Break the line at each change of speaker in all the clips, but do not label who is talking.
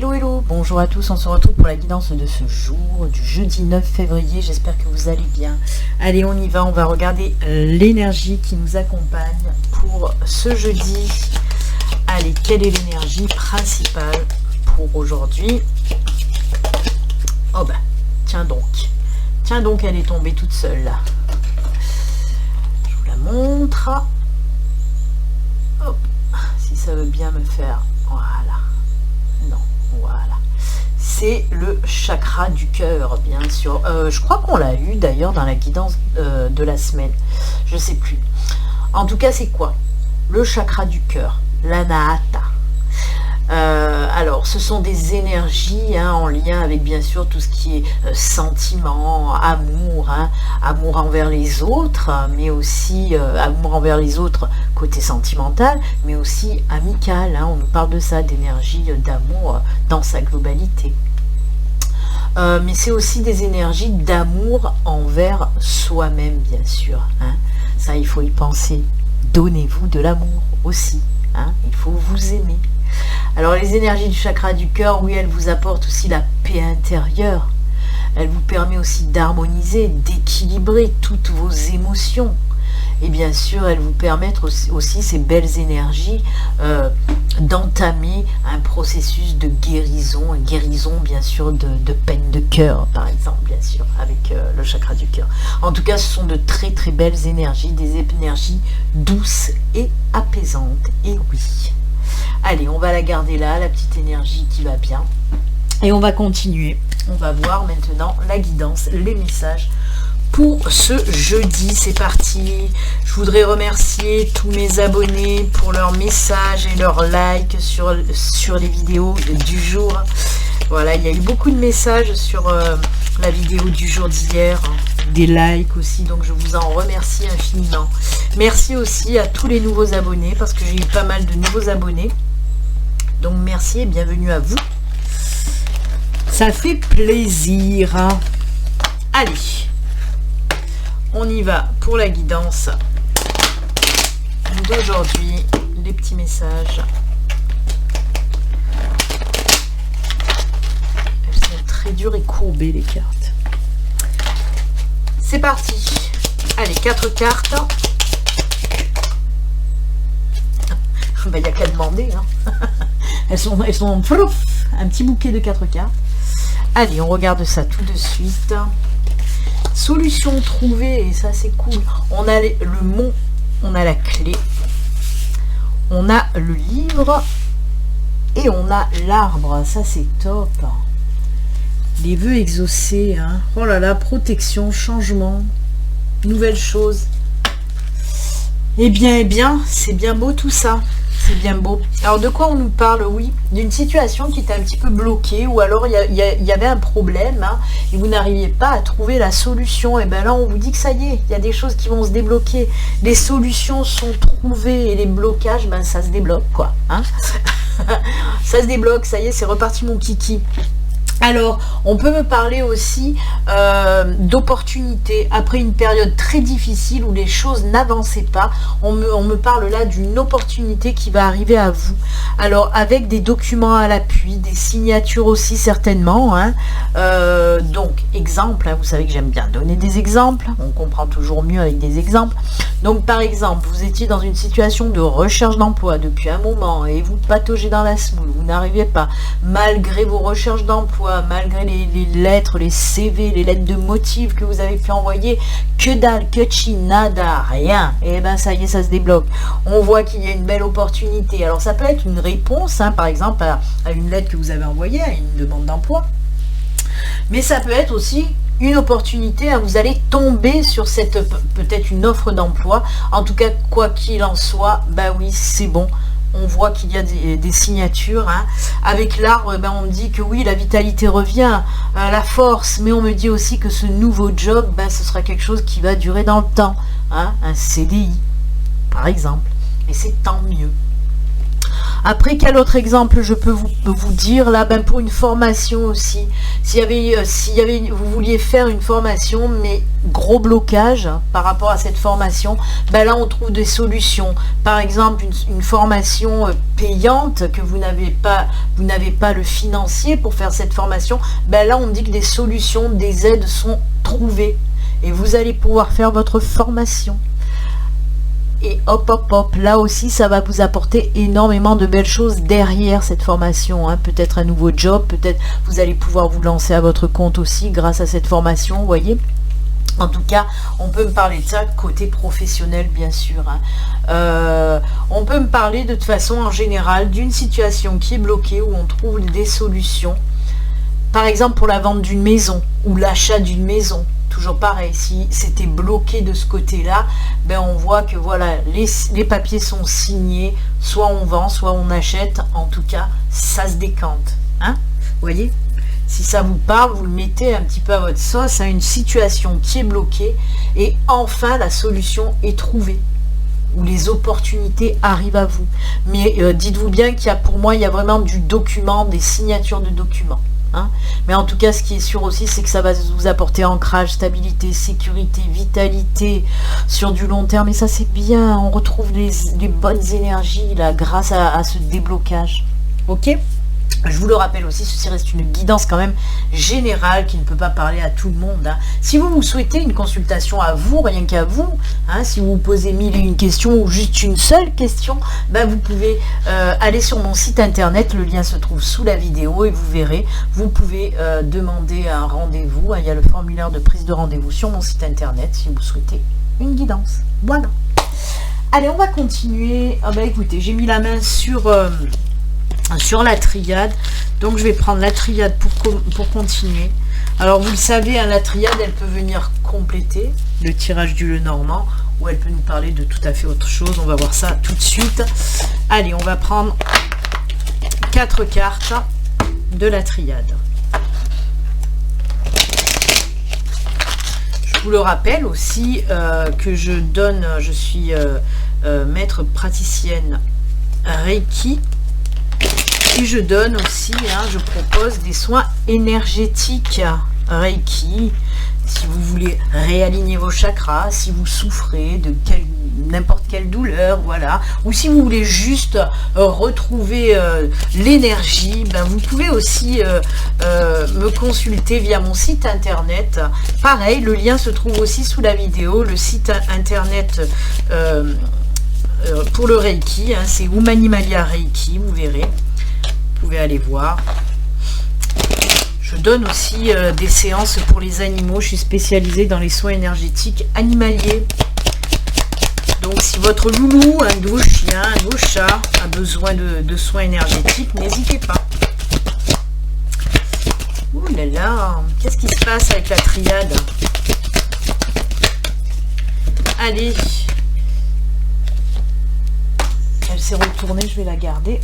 Hello hello, bonjour à tous, on se retrouve pour la guidance de ce jour, du jeudi 9 février, j'espère que vous allez bien. Allez, on y va, on va regarder l'énergie qui nous accompagne pour ce jeudi. Allez, quelle est l'énergie principale pour aujourd'hui? Oh bah, tiens donc, elle est tombée toute seule là. Je vous la montre. Hop, si ça veut bien me faire, voilà. Non, voilà. C'est le chakra du cœur, bien sûr. Je crois qu'on l'a eu d'ailleurs dans la guidance de la semaine. Je sais plus. En tout cas, c'est quoi? Le chakra du cœur, l'anahata. Alors, ce sont des énergies en lien avec bien sûr tout ce qui est sentiment, amour, amour envers les autres, mais aussi amour envers les autres côté sentimental, mais aussi amical. On nous parle de ça, d'énergie d'amour dans sa globalité. Mais c'est aussi des énergies d'amour envers soi-même, bien sûr. Ça, il faut y penser. Donnez-vous de l'amour aussi. Il faut vous aimer. Alors les énergies du chakra du cœur, oui, elles vous apportent aussi la paix intérieure. Elle vous permet aussi d'harmoniser, d'équilibrer toutes vos émotions. Et bien sûr, elles vous permettent aussi ces belles énergies d'entamer un processus de guérison bien sûr de peine de cœur, par exemple, bien sûr, avec le chakra du cœur. En tout cas, ce sont de très très belles énergies, des énergies douces et apaisantes. Et oui. Allez, on va la garder là, la petite énergie qui va bien. Et on va continuer. On va voir maintenant la guidance, les messages pour ce jeudi. C'est parti. Je voudrais remercier tous mes abonnés pour leurs messages et leurs likes sur les vidéos du jour. Voilà, il y a eu beaucoup de messages sur la vidéo du jour d'hier. Des likes aussi, donc je vous en remercie infiniment. Merci aussi à tous les nouveaux abonnés, parce que j'ai eu pas mal de nouveaux abonnés. Donc merci et bienvenue à vous. Ça fait plaisir. Allez, on y va pour la guidance d'aujourd'hui. Les petits messages. Elles sont très dures et courbées, les cartes. C'est parti. Allez, 4 cartes. Il n'y a qu'à demander. Elles sont un petit bouquet de 4 cartes. Allez, on regarde ça tout de suite. Solution trouvée, et ça c'est cool. On a le mont, on a la clé, on a le livre et on a l'arbre. Ça c'est top. Les vœux exaucés. Oh là là, protection, changement, nouvelle chose. Eh bien, c'est bien beau tout ça. C'est bien beau. Alors, de quoi on nous parle? Oui, d'une situation qui était un petit peu bloquée, ou alors il y avait un problème, et vous n'arriviez pas à trouver la solution. Et bien là, on vous dit que ça y est, il y a des choses qui vont se débloquer. Les solutions sont trouvées, et les blocages, ça se débloque, quoi. Ça se débloque, ça y est, c'est reparti mon kiki. Alors, on peut me parler aussi d'opportunités après une période très difficile où les choses n'avançaient pas. On me parle là d'une opportunité qui va arriver à vous. Alors, avec des documents à l'appui, des signatures aussi certainement. Donc, exemple, vous savez que j'aime bien donner des exemples. On comprend toujours mieux avec des exemples. Donc, par exemple, vous étiez dans une situation de recherche d'emploi depuis un moment et vous pataugez dans la semoule. Vous n'arrivez pas, malgré vos recherches d'emploi, malgré les lettres, les CV, les lettres de motifs que vous avez pu envoyer, que dalle, que chi, nada, rien. Et bien ça y est, ça se débloque. On voit qu'il y a une belle opportunité. Alors ça peut être une réponse, par exemple, à une lettre que vous avez envoyée, à une demande d'emploi. Mais ça peut être aussi une opportunité. Vous allez tomber sur cette, peut-être une offre d'emploi. En tout cas, quoi qu'il en soit, oui, c'est bon. On voit qu'il y a des signatures. Avec l'arbre, on me dit que oui, la vitalité revient, la force, mais on me dit aussi que ce nouveau job, ce sera quelque chose qui va durer dans le temps. Un CDI, par exemple. Et c'est tant mieux. Après, quel autre exemple je peux vous dire là? Ben, pour une formation aussi, vous vouliez faire une formation, mais gros blocage par rapport à cette formation, ben là on trouve des solutions. Par exemple, une formation payante, que vous n'avez pas le financier pour faire cette formation, ben là on dit que des solutions, des aides sont trouvées et vous allez pouvoir faire votre formation. Et hop hop hop, là aussi ça va vous apporter énormément de belles choses derrière cette formation, hein. Peut-être un nouveau job, peut-être vous allez pouvoir vous lancer à votre compte aussi grâce à cette formation, vous voyez. En tout cas, on peut me parler de ça côté professionnel, bien sûr, hein. On peut me parler de toute façon en général d'une situation qui est bloquée, où on trouve des solutions. Par exemple pour la vente d'une maison ou l'achat d'une maison. Toujours pareil, si c'était bloqué de ce côté-là, ben on voit que voilà, les papiers sont signés, soit on vend, soit on achète, en tout cas, ça se décante. Hein, vous voyez? Si ça vous parle, vous le mettez un petit peu à votre sauce, à une situation qui est bloquée, et enfin la solution est trouvée, où les opportunités arrivent à vous. Mais dites-vous bien qu'il y a, pour moi, il y a vraiment du document, des signatures de documents. Hein. Mais en tout cas, ce qui est sûr aussi, c'est que ça va vous apporter ancrage, stabilité, sécurité, vitalité sur du long terme. Et ça, c'est bien. On retrouve les bonnes énergies là, grâce à ce déblocage. Ok ? Je vous le rappelle aussi, ceci reste une guidance quand même générale qui ne peut pas parler à tout le monde. Hein. Si vous souhaitez une consultation à vous, rien qu'à vous, hein, si vous vous posez 1001 questions ou juste une seule question, ben vous pouvez aller sur mon site internet, le lien se trouve sous la vidéo et vous verrez, vous pouvez demander un rendez-vous. Hein, il y a le formulaire de prise de rendez-vous sur mon site internet si vous souhaitez une guidance. Voilà. Allez, on va continuer. Ah ben écoutez, j'ai mis la main sur la triade, donc je vais prendre la triade pour continuer. Alors vous le savez, hein, la triade elle peut venir compléter le tirage du Lenormand, ou elle peut nous parler de tout à fait autre chose. On va voir ça tout de suite. Allez, on va prendre 4 cartes de la triade. Je vous le rappelle aussi que je suis maître praticienne Reiki. Et je donne aussi, hein, je propose des soins énergétiques Reiki, si vous voulez réaligner vos chakras, si vous souffrez de n'importe quelle douleur, voilà, ou si vous voulez juste retrouver l'énergie, ben vous pouvez aussi me consulter via mon site internet. Pareil, le lien se trouve aussi sous la vidéo, le site internet pour le Reiki, hein, c'est Humanimalia Reiki, vous verrez. Vous pouvez aller voir. Je donne aussi des séances pour les animaux. Je suis spécialisée dans les soins énergétiques animaliers. Donc si votre loulou, un de vos chiens, un de vos chats a besoin de soins énergétiques, n'hésitez pas. Ouh là là, qu'est-ce qui se passe avec la triade? Allez. Elle s'est retournée, je vais la garder.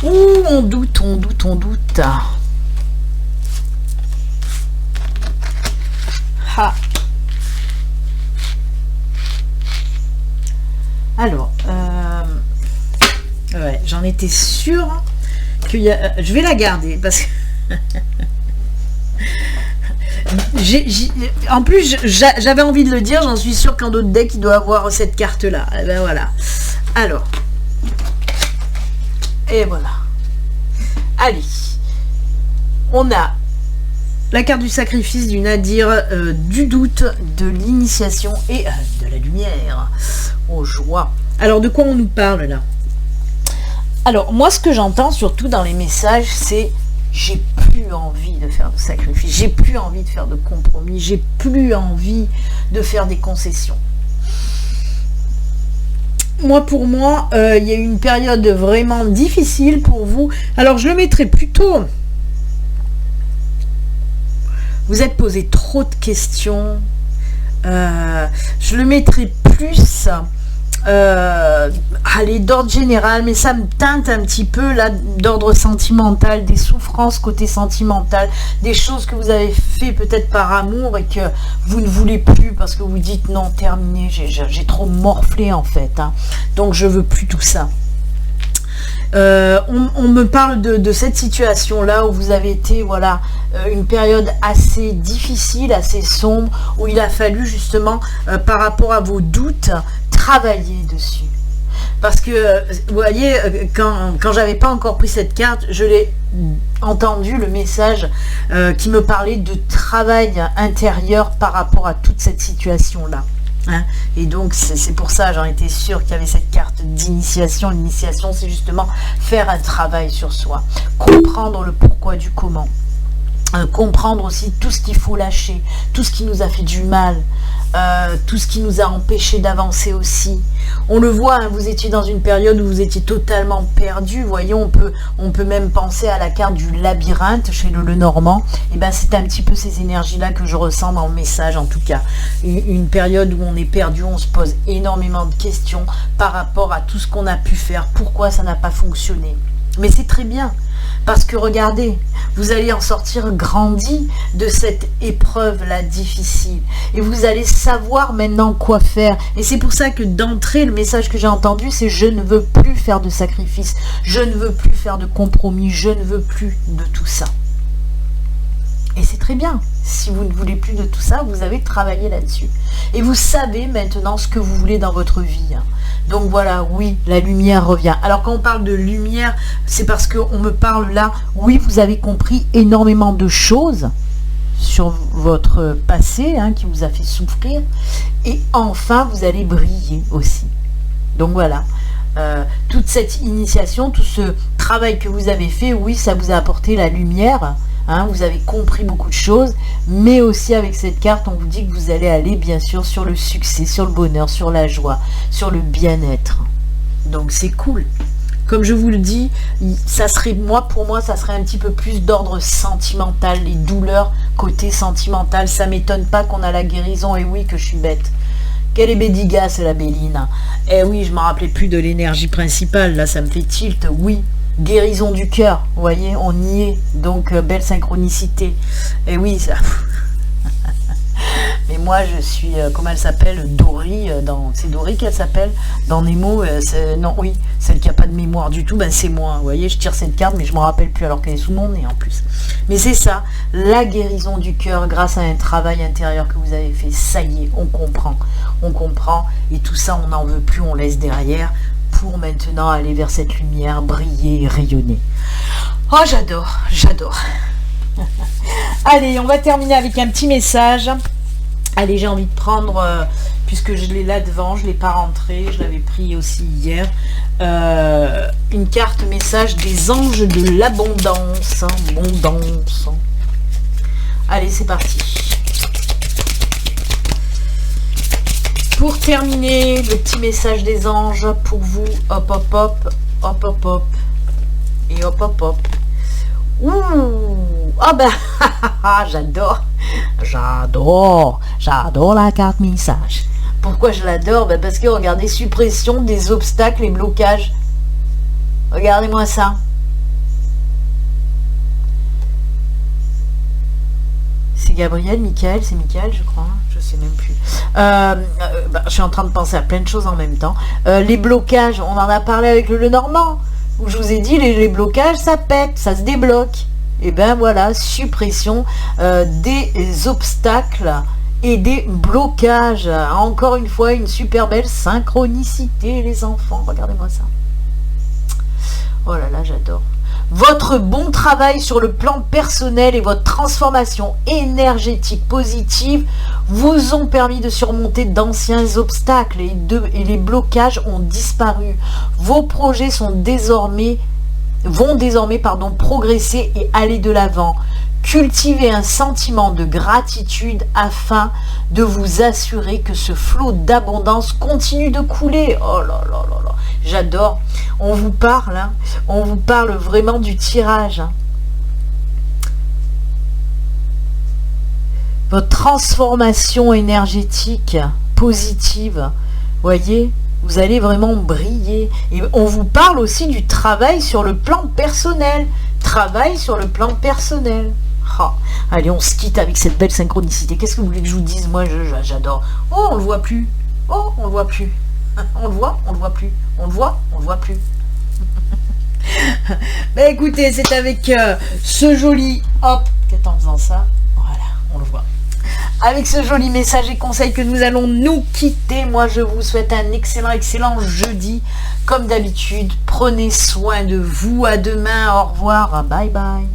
Ouh, on doute, on doute, on doute. Ah. Alors, ouais, j'en étais sûre qu'il y a... Je vais la garder parce que... En plus, j'avais envie de le dire, j'en suis sûre qu'un autre deck, il doit avoir cette carte-là. Et ben voilà. Alors... Et voilà. Allez. On a la carte du sacrifice, du nadir, du doute, de l'initiation et de la lumière. Oh, joie. Alors, de quoi on nous parle là? Alors, moi, ce que j'entends surtout dans les messages, c'est j'ai plus envie de faire de sacrifice, j'ai plus envie de faire de compromis, j'ai plus envie de faire des concessions. Moi, pour moi, il y a eu une période vraiment difficile pour vous. Alors, je le mettrai plutôt... Vous êtes posé trop de questions. Je le mettrai plus... allez, d'ordre général, mais ça me teinte un petit peu là d'ordre sentimental, des souffrances côté sentimental, des choses que vous avez fait peut-être par amour et que vous ne voulez plus parce que vous dites non, terminé, j'ai trop morflé en fait, hein. Donc je veux plus tout ça. On me parle de cette situation-là où vous avez été, voilà, une période assez difficile, assez sombre, où il a fallu justement, par rapport à vos doutes, travailler dessus. Parce que, vous voyez, quand j'avais pas encore pris cette carte, je l'ai entendu, le message qui me parlait de travail intérieur par rapport à toute cette situation-là. Hein, et donc c'est pour ça, j'en étais sûre qu'il y avait cette carte d'initiation. L'initiation, c'est justement faire un travail sur soi, comprendre le pourquoi du comment, comprendre aussi tout ce qu'il faut lâcher, tout ce qui nous a fait du mal, tout ce qui nous a empêché d'avancer aussi. On le voit, hein, vous étiez dans une période où vous étiez totalement perdu. Voyez, on peut même penser à la carte du labyrinthe chez le Lenormand. Et ben c'est un petit peu ces énergies-là que je ressens dans le message, en tout cas. Une période où on est perdu, on se pose énormément de questions par rapport à tout ce qu'on a pu faire, pourquoi ça n'a pas fonctionné. Mais c'est très bien, parce que regardez, vous allez en sortir grandi de cette épreuve-là difficile. Et vous allez savoir maintenant quoi faire. Et c'est pour ça que d'entrée, le message que j'ai entendu, c'est « je ne veux plus faire de sacrifice, je ne veux plus faire de compromis, je ne veux plus de tout ça ». Et c'est très bien. Si vous ne voulez plus de tout ça, vous avez travaillé là-dessus. Et vous savez maintenant ce que vous voulez dans votre vie. Donc voilà, oui, la lumière revient. Alors quand on parle de lumière, c'est parce qu'on me parle là, oui, vous avez compris énormément de choses sur votre passé, hein, qui vous a fait souffrir. Et enfin, vous allez briller aussi. Donc voilà. Toute cette initiation, tout ce travail que vous avez fait, oui, ça vous a apporté la lumière. Hein, vous avez compris beaucoup de choses, mais aussi avec cette carte, on vous dit que vous allez aller bien sûr sur le succès, sur le bonheur, sur la joie, sur le bien-être. Donc c'est cool. Comme je vous le dis, ça serait, pour moi, ça serait un petit peu plus d'ordre sentimental, les douleurs côté sentimental. Ça m'étonne pas qu'on a la guérison, et oui que je suis bête. Quelle est bédiga, c'est la Béline. Eh oui, je ne me rappelais plus de l'énergie principale, là ça me fait tilt, oui. Guérison du cœur, vous voyez, on y est, donc belle synchronicité. Et oui, ça... Mais moi je suis, comment elle s'appelle, Dory, c'est Dory qu'elle s'appelle, dans Nemo, non, oui, celle qui n'a pas de mémoire du tout, ben c'est moi, vous voyez, je tire cette carte, mais je ne me rappelle plus, alors qu'elle est sous mon nez en plus. Mais c'est ça, la guérison du cœur, grâce à un travail intérieur que vous avez fait, ça y est, on comprend, et tout ça, on n'en veut plus, on laisse derrière, pour maintenant aller vers cette lumière, briller et rayonner. Oh, j'adore. Allez, on va terminer avec un petit message. Allez, j'ai envie de prendre, puisque je l'ai là devant, je ne l'ai pas rentré, je l'avais pris aussi hier, une carte message des anges de l'abondance. Abondance. Allez, c'est parti. Pour terminer, le petit message des anges pour vous, hop hop hop, hop hop hop, et hop hop hop. Ouh, ah ben, j'adore la carte message. Pourquoi je l'adore? Ben parce que regardez, suppression des obstacles et blocages. Regardez-moi ça. C'est Gabriel, Michael, c'est Michael je crois, je sais même plus. Je suis en train de penser à plein de choses en même temps. Les blocages, on en a parlé avec le Lenormand, où je vous ai dit les blocages ça pète, ça se débloque. Et ben voilà, suppression des obstacles et des blocages. Encore une fois, une super belle synchronicité les enfants, regardez-moi ça. Oh là là, j'adore. Votre bon travail sur le plan personnel et votre transformation énergétique positive vous ont permis de surmonter d'anciens obstacles et les blocages ont disparu. Vos projets vont désormais progresser et aller de l'avant. Cultivez un sentiment de gratitude afin de vous assurer que ce flot d'abondance continue de couler. Oh là là là là, j'adore. On vous parle, hein, on vous parle vraiment du tirage. Hein. Votre transformation énergétique positive, voyez, vous allez vraiment briller. Et on vous parle aussi du travail sur le plan personnel. Travail sur le plan personnel. Oh, allez, on se quitte avec cette belle synchronicité. Qu'est-ce que vous voulez que je vous dise? Moi, j'adore. Oh, on le voit plus. Oh, on le voit plus. On le voit plus. On le voit plus. Bah écoutez, c'est avec ce joli... Hop, peut-être en faisant ça. Voilà, on le voit. Avec ce joli message et conseil que nous allons nous quitter. Moi, je vous souhaite un excellent jeudi. Comme d'habitude, prenez soin de vous. À demain. Au revoir. Bye bye.